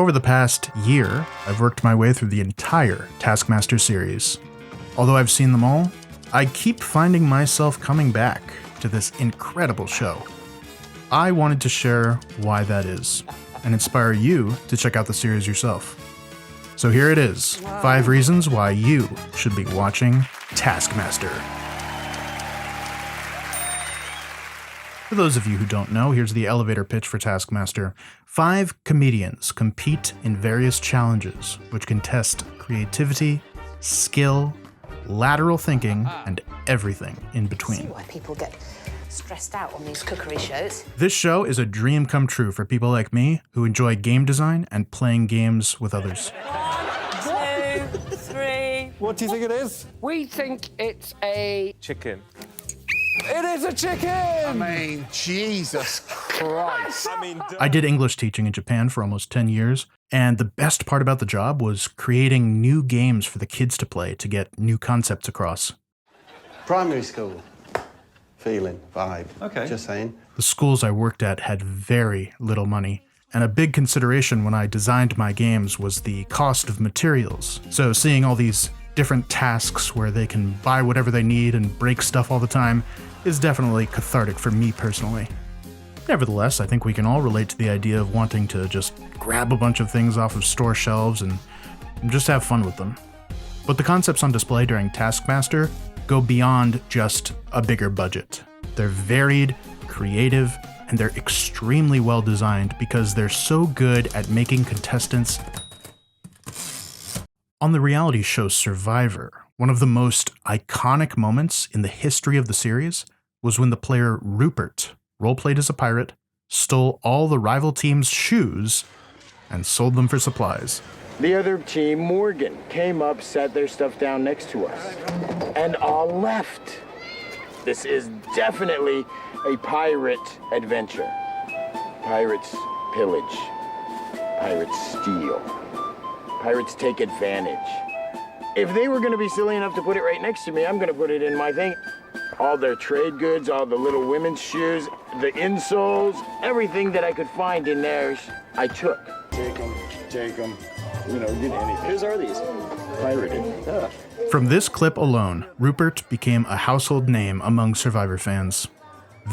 Over the past year, I've worked my way through the entire Taskmaster series. Although I've seen them all, I keep finding myself coming back to this incredible show. I wanted to share why that is, and inspire you to check out the series yourself. So here it is, 5 reasons why you should be watching Taskmaster. For those of you who don't know, here's the elevator pitch for Taskmaster. 5 comedians compete in various challenges, which can test creativity, skill, lateral thinking, and everything in between. See why people get stressed out on these cookery shows. This show is a dream come true for people like me who enjoy game design and playing games with others. 1, 2, 3. What do you think it is? We think it's a Chicken. It is a chicken! I mean, Jesus Christ. I did English teaching in Japan for almost 10 years, and the best part about the job was creating new games for the kids to play to get new concepts across. Primary school. Feeling, vibe. Okay. Just saying. The schools I worked at had very little money, and a big consideration when I designed my games was the cost of materials. So seeing all these different tasks where they can buy whatever they need and break stuff all the time is definitely cathartic for me personally. Nevertheless, I think we can all relate to the idea of wanting to just grab a bunch of things off of store shelves and just have fun with them. But the concepts on display during Taskmaster go beyond just a bigger budget. They're varied, creative, and they're extremely well designed because they're so good at making contestants. On the reality show Survivor, one of the most iconic moments in the history of the series was when the player Rupert, roleplayed as a pirate, stole all the rival team's shoes and sold them for supplies. The other team, Morgan, came up, sat their stuff down next to us, and all left. This is definitely a pirate adventure. Pirates pillage. Pirates steal. Pirates take advantage. If they were going to be silly enough to put it right next to me, I'm going to put it in my thing. All their trade goods, all the little women's shoes, the insoles, everything that I could find in theirs, I took. Take them. You know, get anything. Whose are these? Pirated. From this clip alone, Rupert became a household name among Survivor fans.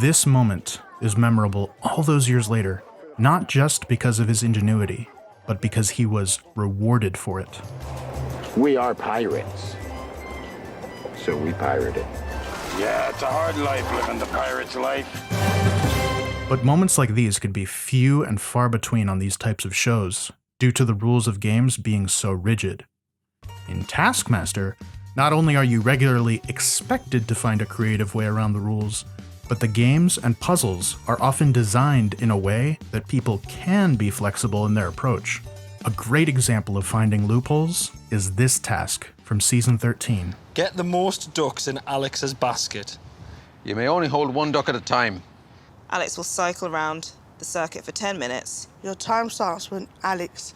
This moment is memorable all those years later, not just because of his ingenuity, but because he was rewarded for it. We are pirates, so we pirated. Yeah, it's a hard life living the pirate's life. But moments like these could be few and far between on these types of shows, due to the rules of games being so rigid. In Taskmaster, not only are you regularly expected to find a creative way around the rules, but the games and puzzles are often designed in a way that people can be flexible in their approach. A great example of finding loopholes is this task from season 13. Get the most ducks in Alex's basket. You may only hold 1 duck at a time. Alex will cycle around the circuit for 10 minutes. Your time starts when Alex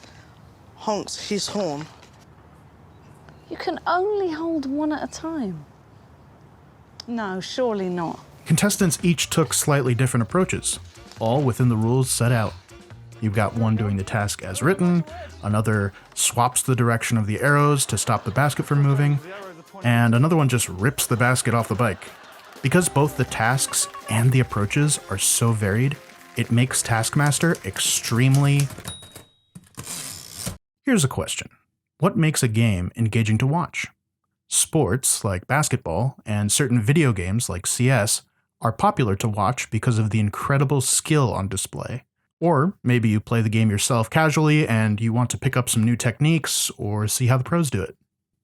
honks his horn. You can only hold 1 at a time. No, surely not. Contestants each took slightly different approaches, all within the rules set out. You've got one doing the task as written, another swaps the direction of the arrows to stop the basket from moving, and another one just rips the basket off the bike. Because both the tasks and the approaches are so varied, it makes Taskmaster extremely... Here's a question. What makes a game engaging to watch? Sports, like basketball, and certain video games, like CS, are popular to watch because of the incredible skill on display. Or maybe you play the game yourself casually and you want to pick up some new techniques or see how the pros do it.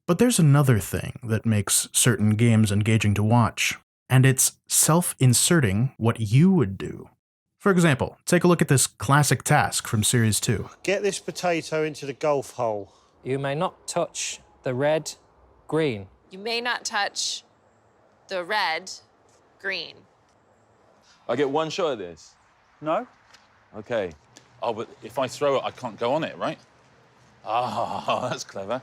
But there's another thing that makes certain games engaging to watch, and it's self-inserting what you would do. For example, take a look at this classic task from Series 2. Get this potato into the golf hole. You may not touch the red, green. You may not touch the red, green. I get 1 shot at this? No. Okay. Oh, but if I throw it, I can't go on it, right? Oh, that's clever.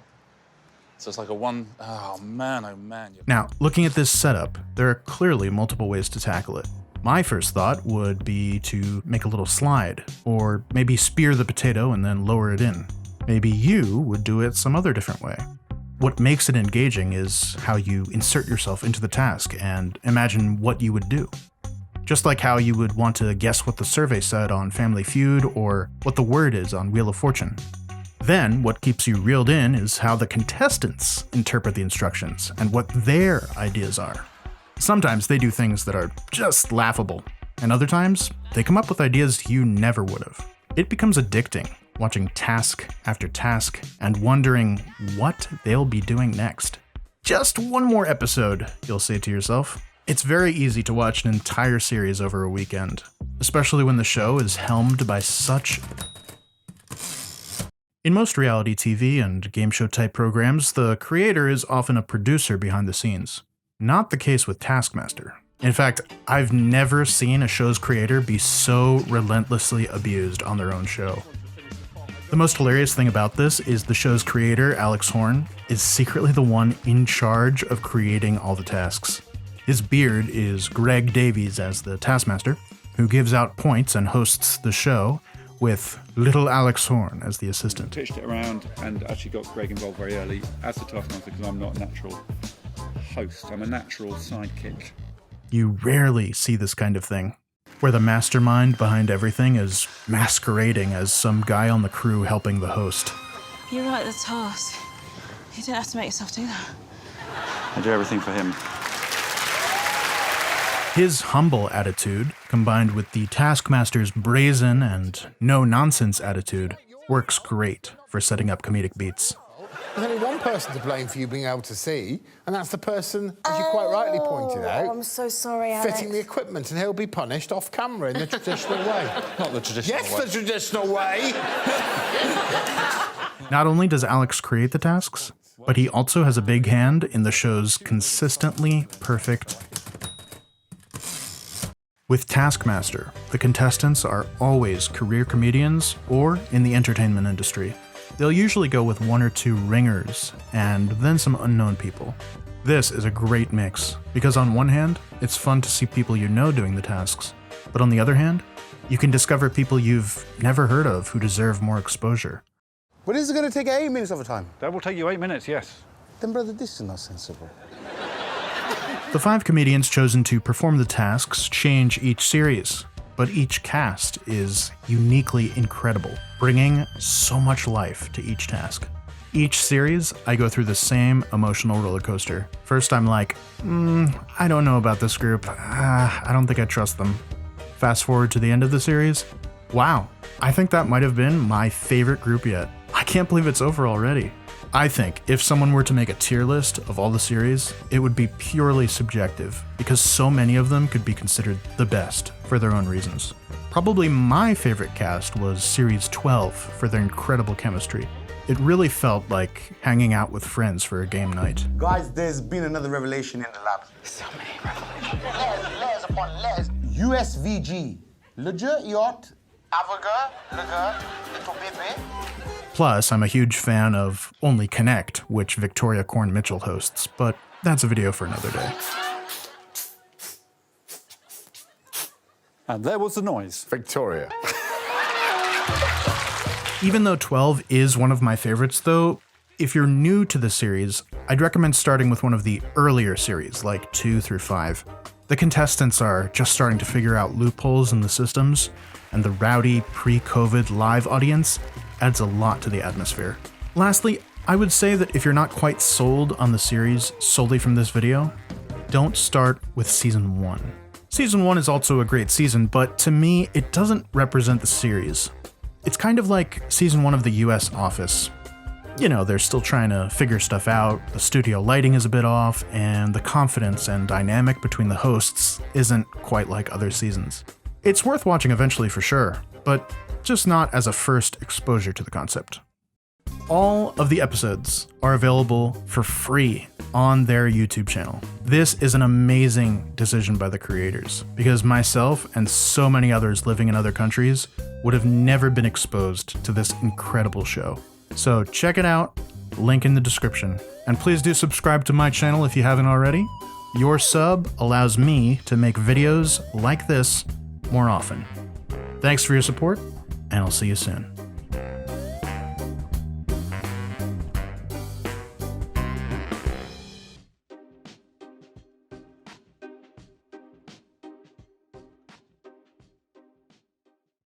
So it's like a one... Oh, man, oh, man. Now, looking at this setup, there are clearly multiple ways to tackle it. My first thought would be to make a little slide, or maybe spear the potato and then lower it in. Maybe you would do it some other different way. What makes it engaging is how you insert yourself into the task and imagine what you would do. Just like how you would want to guess what the survey said on Family Feud or what the word is on Wheel of Fortune. Then, what keeps you reeled in is how the contestants interpret the instructions and what their ideas are. Sometimes they do things that are just laughable, and other times they come up with ideas you never would have. It becomes addicting, watching task after task and wondering what they'll be doing next. Just one more episode, you'll say to yourself. It's very easy to watch an entire series over a weekend, especially when the show is helmed by such... In most reality TV and game show type programs, the creator is often a producer behind the scenes. Not the case with Taskmaster. In fact, I've never seen a show's creator be so relentlessly abused on their own show. The most hilarious thing about this is the show's creator, Alex Horn, is secretly the one in charge of creating all the tasks. His beard is Greg Davies as the Taskmaster, who gives out points and hosts the show, with little Alex Horn as the assistant. Pitched it around and actually got Greg involved very early as the Taskmaster because I'm not a natural host, I'm a natural sidekick. You rarely see this kind of thing, where the mastermind behind everything is masquerading as some guy on the crew helping the host. You like the task. You don't have to make yourself do that. I do everything for him. His humble attitude, combined with the Taskmaster's brazen and no-nonsense attitude, works great for setting up comedic beats. There's only one person to blame for you being able to see, and that's the person, as you quite rightly pointed out, I'm so sorry, Alex. fitting the equipment, and he'll be punished off camera in the traditional way. Not the traditional way. Yes, the traditional way! Not only does Alex create the tasks, but he also has a big hand in the show's consistently perfect. With Taskmaster, the contestants are always career comedians or in the entertainment industry. They'll usually go with one or two ringers and then some unknown people. This is a great mix, because on one hand, it's fun to see people you know doing the tasks, but on the other hand, you can discover people you've never heard of who deserve more exposure. But is it going to take 8 minutes of a time? That will take you 8 minutes, yes. Then, brother, this is not sensible. The 5 comedians chosen to perform the tasks change each series, but each cast is uniquely incredible, bringing so much life to each task. Each series, I go through the same emotional roller coaster. First, I'm like, I don't know about this group. I don't think I trust them. Fast forward to the end of the series. Wow, I think that might have been my favorite group yet. I can't believe it's over already. I think if someone were to make a tier list of all the series, it would be purely subjective, because so many of them could be considered the best for their own reasons. Probably my favorite cast was Series 12 for their incredible chemistry. It really felt like hanging out with friends for a game night. Guys, there's been another revelation in the lab. So many revelations. Layers upon layers. USVG. Leger, yacht, Avoga, Leger, little baby. Plus, I'm a huge fan of Only Connect, which Victoria Corn Mitchell hosts, but that's a video for another day. And there was the noise. Victoria. Even though 12 is one of my favorites, though, if you're new to the series, I'd recommend starting with one of the earlier series, like 2 through 5. The contestants are just starting to figure out loopholes in the systems, and the rowdy pre-COVID live audience adds a lot to the atmosphere. Lastly, I would say that if you're not quite sold on the series solely from this video, don't start with Season 1. Season 1 is also a great season, but to me, it doesn't represent the series. It's kind of like Season 1 of the US Office. You know, they're still trying to figure stuff out, the studio lighting is a bit off, and the confidence and dynamic between the hosts isn't quite like other seasons. It's worth watching eventually for sure, but just not as a first exposure to the concept. All of the episodes are available for free on their YouTube channel. This is an amazing decision by the creators, because myself and so many others living in other countries would have never been exposed to this incredible show. So check it out, link in the description. And please do subscribe to my channel if you haven't already. Your sub allows me to make videos like this more often. Thanks for your support, and I'll see you soon.